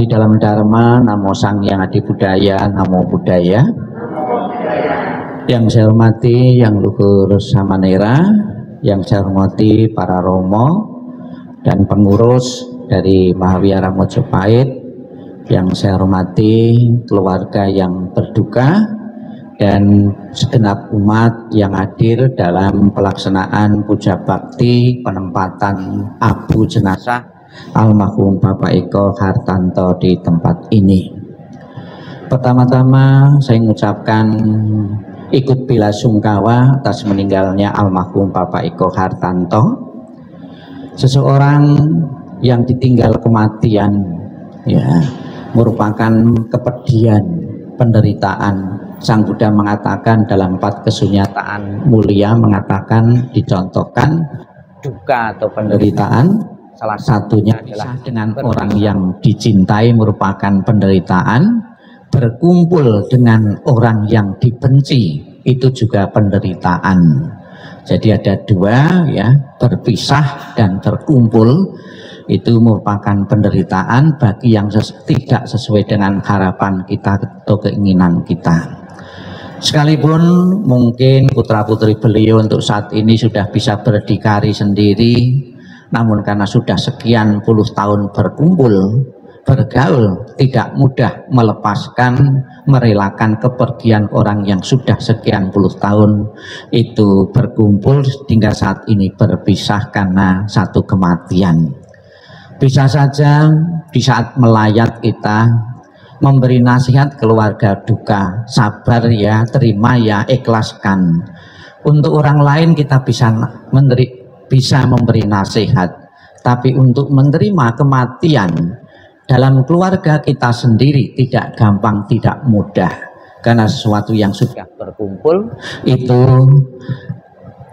Di dalam Dharma, Namo Sang Hyang Adi Budaya, Namo Buddhaya. Yang saya hormati Yang Luhur Samanera, yang saya hormati para romo dan pengurus dari Mahavihara Mojopahit, yang saya hormati keluarga yang berduka dan segenap umat yang hadir dalam pelaksanaan puja bakti penempatan abu jenazah almarhum Bapak Eko Hartanto di tempat ini. Pertama-tama saya mengucapkan ikut bela sungkawa atas meninggalnya almarhum Bapak Eko Hartanto, seseorang yang ditinggal kematian, ya, merupakan kepedihan, penderitaan. Sang Buddha mengatakan dalam 4 kesunyataan mulia, mengatakan, dicontohkan duka atau penderitaan, salah satunya adalah dengan orang yang dicintai merupakan penderitaan, berkumpul dengan orang yang dibenci itu juga penderitaan. Jadi ada dua, ya, berpisah dan berkumpul itu merupakan penderitaan bagi yang tidak sesuai dengan harapan kita atau keinginan kita. Sekalipun mungkin putra-putri beliau untuk saat ini sudah bisa berdikari sendiri, namun karena sudah sekian puluh tahun berkumpul, bergaul, tidak mudah melepaskan, merelakan kepergian orang yang sudah sekian puluh tahun itu berkumpul hingga saat ini berpisah karena satu kematian. Bisa saja di saat melayat kita memberi nasihat keluarga duka, sabar ya, terima ya, ikhlaskan. Untuk orang lain kita bisa memberi nasihat, tapi untuk menerima kematian dalam keluarga kita sendiri tidak gampang, tidak mudah, karena sesuatu yang sudah berkumpul itu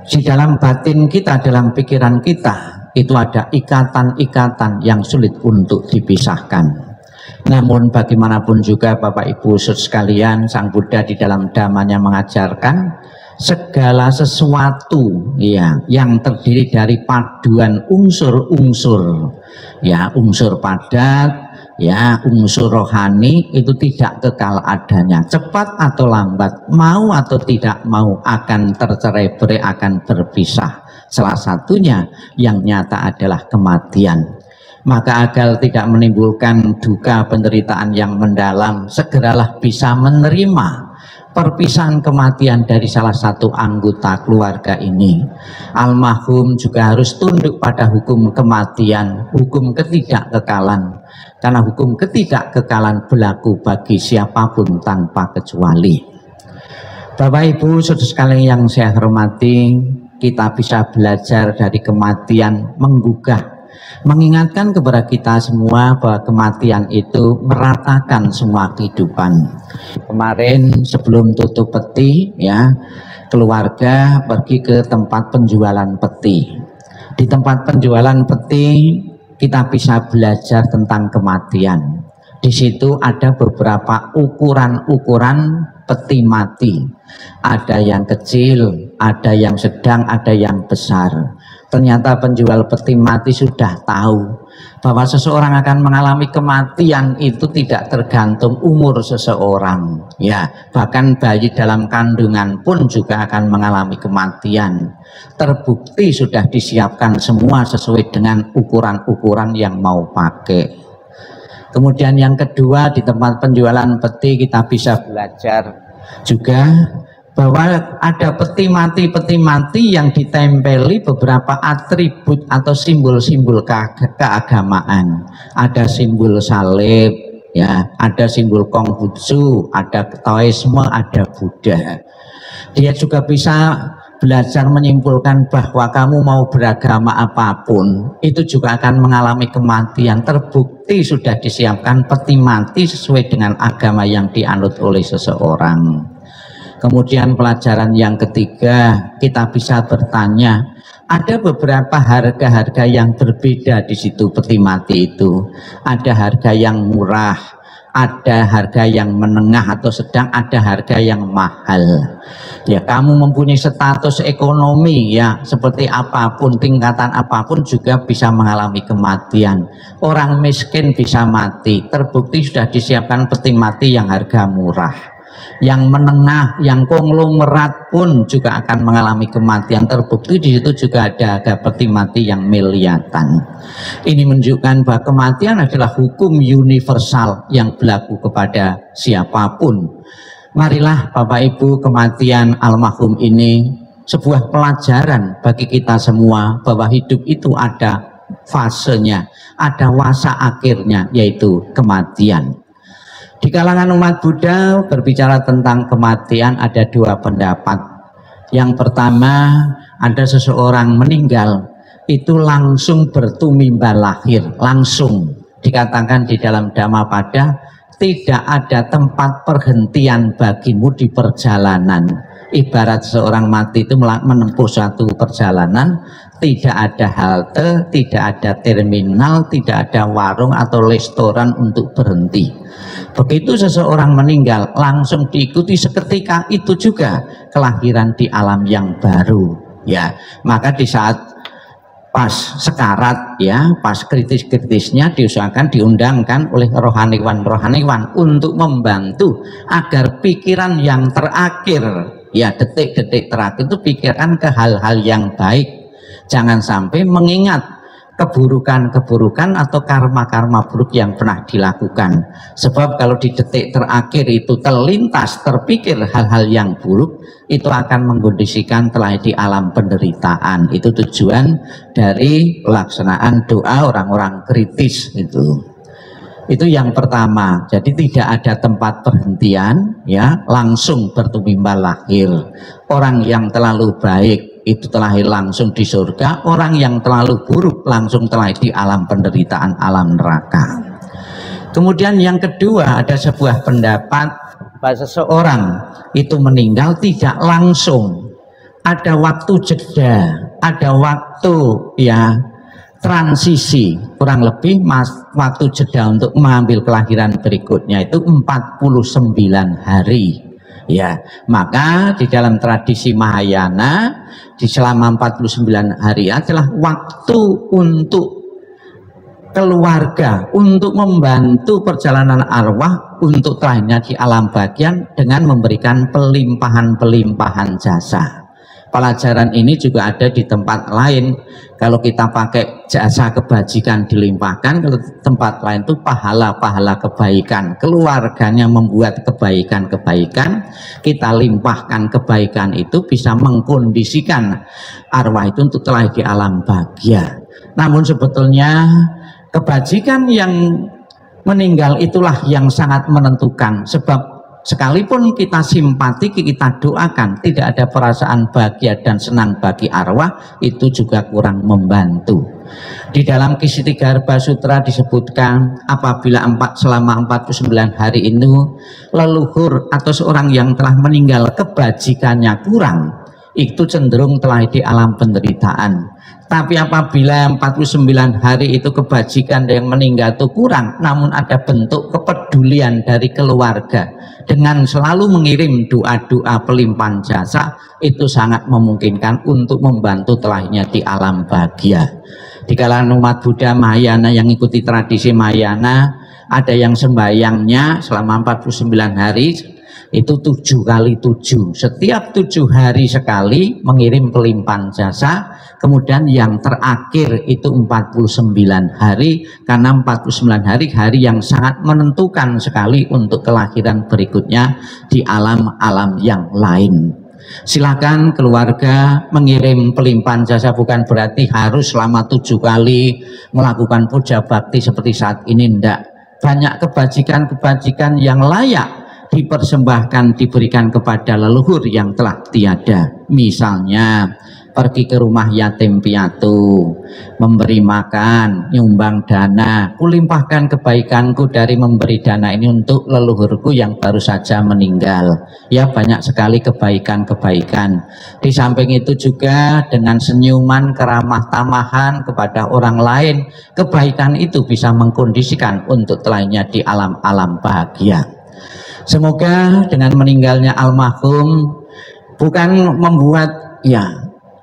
di dalam batin kita, dalam pikiran kita itu ada ikatan-ikatan yang sulit untuk dipisahkan. Namun bagaimanapun juga Bapak Ibu sekalian, Sang Buddha di dalam dhammanya mengajarkan segala sesuatu, ya, yang terdiri dari paduan unsur-unsur, ya, unsur padat, ya, unsur rohani itu tidak kekal adanya, cepat atau lambat, mau atau tidak mau akan tercerai-berai, akan berpisah. Salah satunya yang nyata adalah kematian. Maka agar tidak menimbulkan duka penderitaan yang mendalam, segeralah bisa menerima perpisahan kematian dari salah satu anggota keluarga ini. Almarhum juga harus tunduk pada hukum kematian, hukum ketidakkekalan, karena hukum ketidakkekalan berlaku bagi siapapun tanpa kecuali. Bapak Ibu saudara sekalian yang saya hormati, kita bisa belajar dari kematian, mengingatkan kepada kita semua bahwa kematian itu meratakan semua kehidupan. Kemarin sebelum tutup peti, ya, keluarga pergi ke tempat penjualan peti. Di tempat penjualan peti kita bisa belajar tentang kematian. Di situ ada beberapa ukuran-ukuran peti mati. Ada yang kecil, ada yang sedang, ada yang besar. Ternyata penjual peti mati sudah tahu bahwa seseorang akan mengalami kematian itu tidak tergantung umur seseorang, ya, bahkan bayi dalam kandungan pun juga akan mengalami kematian. Terbukti sudah disiapkan semua sesuai dengan ukuran-ukuran yang mau pakai. Kemudian yang kedua, di tempat penjualan peti kita bisa belajar juga bahwa ada peti mati yang ditempeli beberapa atribut atau simbol-simbol keagamaan. Ada simbol salib, ya, ada simbol Konghucu, ada Taoisme, ada Buddha. Dia juga bisa belajar menyimpulkan bahwa kamu mau beragama apapun itu juga akan mengalami kematian. Terbukti sudah disiapkan peti mati sesuai dengan agama yang dianut oleh seseorang. Kemudian pelajaran yang ketiga, kita bisa bertanya, ada beberapa harga-harga yang berbeda di situ peti mati itu. Ada harga yang murah, ada harga yang menengah atau sedang, ada harga yang mahal. Ya, kamu mempunyai status ekonomi ya seperti apapun, tingkatan apapun juga bisa mengalami kematian. Orang miskin bisa mati, terbukti sudah disiapkan peti mati yang harga murah. Yang menengah, yang konglomerat pun juga akan mengalami kematian, terbukti di situ juga ada peti mati yang miliatan. Ini menunjukkan bahwa kematian adalah hukum universal yang berlaku kepada siapapun. Marilah Bapak Ibu, kematian almarhum ini sebuah pelajaran bagi kita semua bahwa hidup itu ada fasenya, ada masa akhirnya, yaitu kematian. Di kalangan umat Buddha berbicara tentang kematian ada dua pendapat. Yang pertama, ada seseorang meninggal itu langsung bertumimba lahir, langsung dikatakan di dalam Dhammapada, tidak ada tempat perhentian bagimu di perjalanan. Ibarat seorang mati itu menempuh suatu perjalanan, tidak ada halte, tidak ada terminal, tidak ada warung atau restoran untuk berhenti. Begitu seseorang meninggal, langsung diikuti seketika itu juga kelahiran di alam yang baru. Ya, maka di saat pas sekarat, ya, pas kritis-kritisnya diusahakan diundangkan oleh rohaniwan untuk membantu agar pikiran yang terakhir, ya, detik-detik terakhir itu pikirkan ke hal-hal yang baik. Jangan sampai mengingat keburukan-keburukan atau karma-karma buruk yang pernah dilakukan. Sebab kalau di detik terakhir itu terlintas, terpikir hal-hal yang buruk, itu akan mengkondisikan telah di alam penderitaan. Itu tujuan dari pelaksanaan doa orang-orang kritis itu. Itu yang pertama. Jadi tidak ada tempat perhentian, ya, langsung bertumimba lahir. Orang yang terlalu baik itu telah langsung di surga, orang yang terlalu buruk langsung telah di alam penderitaan, alam neraka. Kemudian yang kedua, ada sebuah pendapat bahwa seseorang itu meninggal tidak langsung, ada waktu jeda, ada waktu, ya, transisi, kurang lebih waktu jeda untuk mengambil kelahiran berikutnya itu 49 hari. Ya, maka di dalam tradisi Mahayana di selama 49 hari adalah waktu untuk keluarga, untuk membantu perjalanan arwah untuk terakhirnya di alam bagian dengan memberikan pelimpahan-pelimpahan jasa. Pelajaran ini juga ada di tempat lain. Kalau kita pakai jasa kebajikan dilimpahkan, kalau tempat lain itu pahala-pahala kebaikan. Keluarganya membuat kebaikan-kebaikan, kita limpahkan kebaikan itu bisa mengkondisikan arwah itu untuk telah di alam bahagia. Namun sebetulnya kebajikan yang meninggal itulah yang sangat menentukan, sebab sekalipun kita simpati, kita doakan, tidak ada perasaan bahagia dan senang bagi arwah, itu juga kurang membantu. Di dalam Kisitigarbha Sutra disebutkan apabila selama 49 hari itu leluhur atau seorang yang telah meninggal kebajikannya kurang, itu cenderung telah di alam penderitaan. Tapi apabila 49 hari itu kebajikan yang meninggal itu kurang, namun ada bentuk kepedulian dari keluarga dengan selalu mengirim doa-doa pelimpahan jasa, itu sangat memungkinkan untuk membantu telahnya di alam bahagia. Di kalangan umat Buddha Mahayana yang ikuti tradisi Mahayana, ada yang sembahyangnya selama 49 hari itu 7 kali 7, setiap 7 hari sekali mengirim pelimpahan jasa. Kemudian yang terakhir itu 49 hari, karena 49 hari yang sangat menentukan sekali untuk kelahiran berikutnya di alam-alam yang lain. Silakan keluarga mengirim pelimpahan jasa, bukan berarti harus selama 7 kali melakukan puja bakti seperti saat ini, enggak. Banyak kebajikan-kebajikan yang layak dipersembahkan, diberikan kepada leluhur yang telah tiada. Misalnya pergi ke rumah yatim piatu, memberi makan, nyumbang dana, kulimpahkan kebaikanku dari memberi dana ini untuk leluhurku yang baru saja meninggal. Ya, banyak sekali kebaikan-kebaikan. Di samping itu juga dengan senyuman, keramah tamahan kepada orang lain, kebaikan itu bisa mengkondisikan untuk lainnya di alam-alam bahagia. Semoga dengan meninggalnya almarhum bukan membuat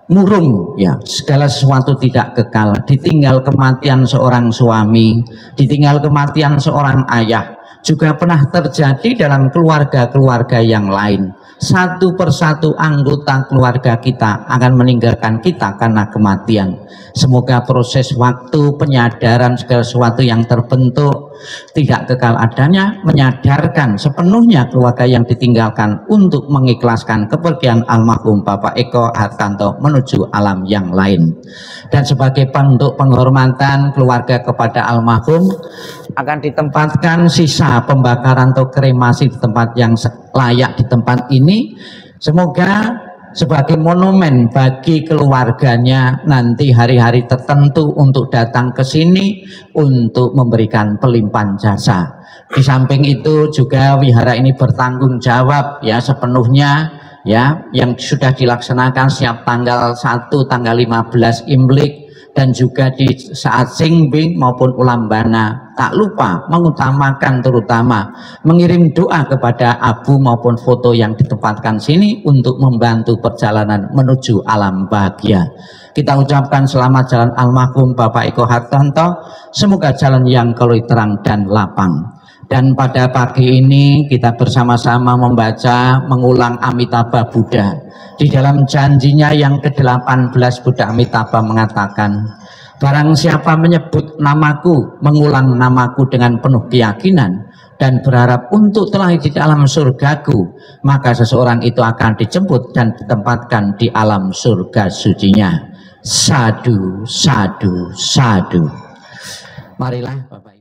murung segala sesuatu tidak kekal, ditinggal kematian seorang suami, ditinggal kematian seorang ayah, juga pernah terjadi dalam keluarga-keluarga yang lain. Satu persatu anggota keluarga kita akan meninggalkan kita karena kematian. Semoga proses waktu, penyadaran segala sesuatu yang terbentuk tidak kekal adanya, menyadarkan sepenuhnya keluarga yang ditinggalkan untuk mengikhlaskan kepergian almarhum Bapak Eko Hartanto menuju alam yang lain. Dan sebagai bentuk penghormatan keluarga kepada almarhum, akan ditempatkan sisa pembakaran atau kremasi di tempat yang layak di tempat ini. Semoga sebagai monumen bagi keluarganya nanti hari-hari tertentu untuk datang ke sini untuk memberikan pelimpahan jasa. Di samping itu juga wihara ini bertanggung jawab sepenuhnya yang sudah dilaksanakan setiap tanggal 1, tanggal 15 Imlek, dan juga di saat Singbing maupun Ulambana. Tak lupa mengutamakan terutama mengirim doa kepada abu maupun foto yang ditempatkan sini untuk membantu perjalanan menuju alam bahagia. Kita ucapkan selamat jalan almarhum Bapak Eko Hartanto, semoga jalan yang keloi terang dan lapang. Dan pada pagi ini kita bersama-sama membaca, mengulang Amitabha Buddha. Di dalam janjinya yang ke-18 Buddha Amitabha mengatakan, barang siapa menyebut namaku, mengulang namaku dengan penuh keyakinan dan berharap untuk terlahir di dalam surgaku, maka seseorang itu akan dijemput dan ditempatkan di alam surga sucinya. Sadu, sadu, sadu. Marilah Bapak